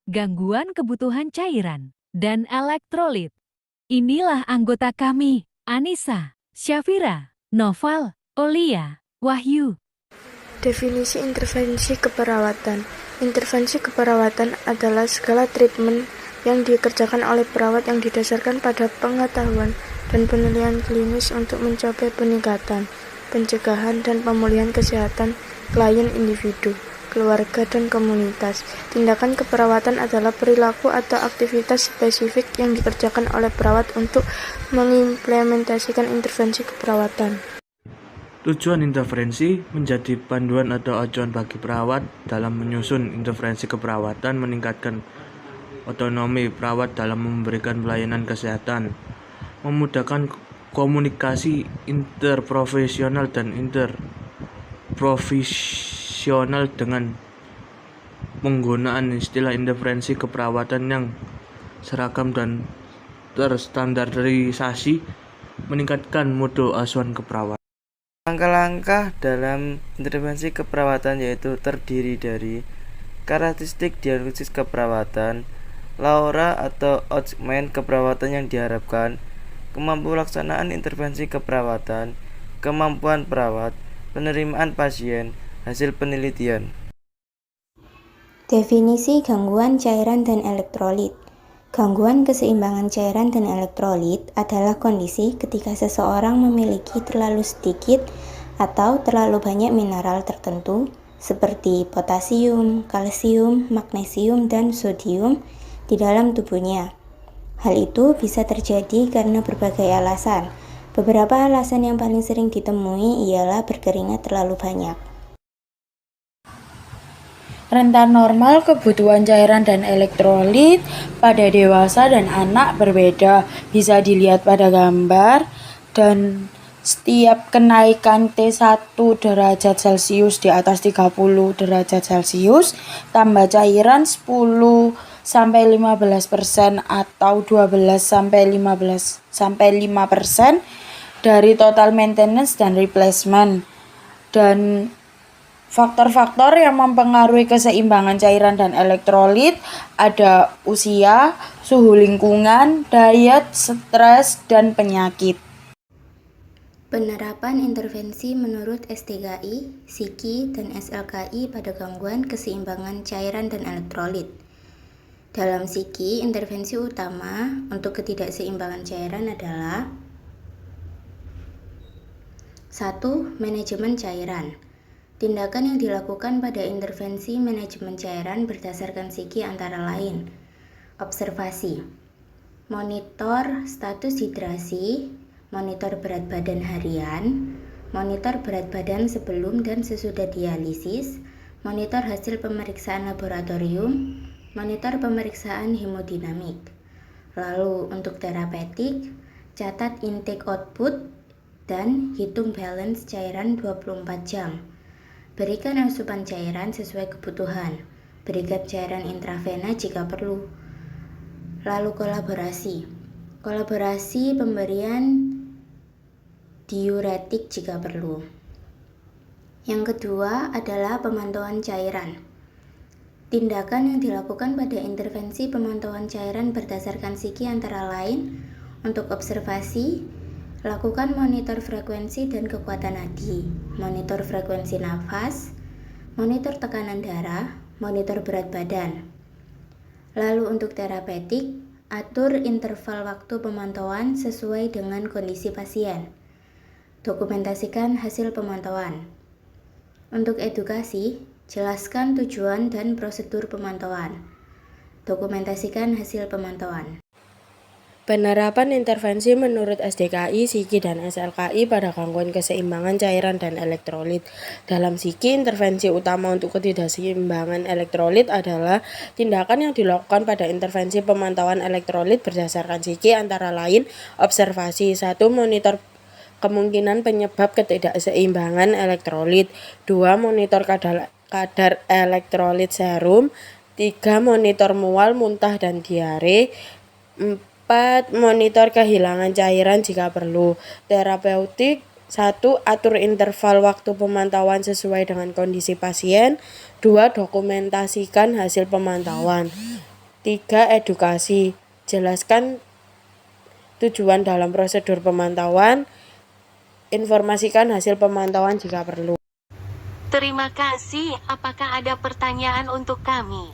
gangguan kebutuhan cairan, dan elektrolit. Inilah anggota kami, Anissa, Syafira, Noval, Olia, Wahyu. Definisi intervensi keperawatan. Intervensi keperawatan adalah segala treatment yang dikerjakan oleh perawat yang didasarkan pada pengetahuan dan penilaian klinis untuk mencapai peningkatan, pencegahan, dan pemulihan kesehatan klien individu, keluarga, dan komunitas. Tindakan keperawatan adalah perilaku atau aktivitas spesifik yang dikerjakan oleh perawat untuk mengimplementasikan intervensi keperawatan. Tujuan intervensi menjadi panduan atau acuan bagi perawat dalam menyusun intervensi keperawatan, meningkatkan otonomi perawat dalam memberikan pelayanan kesehatan, memudahkan komunikasi interprofesional dan interprofesional dengan penggunaan istilah intervensi keperawatan yang seragam dan terstandarisasi, meningkatkan mutu asuhan keperawatan. Langkah-langkah dalam intervensi keperawatan yaitu terdiri dari karakteristik diagnosis keperawatan, Laura atau outcome keperawatan yang diharapkan, kemampuan pelaksanaan intervensi keperawatan, kemampuan perawat, penerimaan pasien, hasil penelitian. Definisi gangguan cairan dan elektrolit. Gangguan keseimbangan cairan dan elektrolit adalah kondisi ketika seseorang memiliki terlalu sedikit atau terlalu banyak mineral tertentu seperti potasium, kalsium, magnesium, dan sodium di dalam tubuhnya. Hal itu bisa terjadi karena berbagai alasan. Beberapa alasan yang paling sering ditemui ialah berkeringat terlalu banyak. Rentan normal kebutuhan cairan dan elektrolit pada dewasa dan anak berbeda, bisa dilihat pada gambar, dan setiap kenaikan T1 derajat Celcius di atas 30 derajat Celcius tambah cairan 10-15% atau 12-5% dari total maintenance dan replacement. Dan faktor-faktor yang mempengaruhi keseimbangan cairan dan elektrolit ada usia, suhu lingkungan, diet, stres, dan penyakit. Penerapan intervensi menurut STKI, SIKI, dan SLKI pada gangguan keseimbangan cairan dan elektrolit. Dalam SIKI, intervensi utama untuk ketidakseimbangan cairan adalah 1. Manajemen cairan. Tindakan yang dilakukan pada intervensi manajemen cairan berdasarkan SIKI antara lain: observasi, monitor status hidrasi, monitor berat badan harian, monitor berat badan sebelum dan sesudah dialisis, monitor hasil pemeriksaan laboratorium, monitor pemeriksaan hemodinamik. Lalu untuk terapeutik, catat intake output dan hitung balance cairan 24 jam. Berikan asupan cairan sesuai kebutuhan. Berikan cairan intravena jika perlu. Lalu kolaborasi. Kolaborasi pemberian diuretik jika perlu. Yang kedua adalah pemantauan cairan. Tindakan yang dilakukan pada intervensi pemantauan cairan berdasarkan SIKI antara lain: untuk observasi, lakukan monitor frekuensi dan kekuatan nadi, monitor frekuensi nafas, monitor tekanan darah, monitor berat badan. Lalu untuk terapeutik, atur interval waktu pemantauan sesuai dengan kondisi pasien. Dokumentasikan hasil pemantauan. Untuk edukasi, jelaskan tujuan dan prosedur pemantauan. Dokumentasikan hasil pemantauan. Penerapan intervensi menurut SDKI, SIKI, dan SLKI pada gangguan keseimbangan cairan dan elektrolit. Dalam SIKI, intervensi utama untuk ketidakseimbangan elektrolit adalah tindakan yang dilakukan pada intervensi pemantauan elektrolit berdasarkan SIKI antara lain: observasi, 1. Monitor kemungkinan penyebab ketidakseimbangan elektrolit, 2. Monitor kadar elektrolit serum, 3. Monitor mual, muntah, dan diare, 4. Monitor kehilangan cairan jika perlu. Terapeutik, 1. Atur interval waktu pemantauan sesuai dengan kondisi pasien, 2. Dokumentasikan hasil pemantauan. 3. Edukasi. Jelaskan tujuan dalam prosedur pemantauan. Informasikan hasil pemantauan jika perlu. Terima kasih. Apakah ada pertanyaan untuk kami?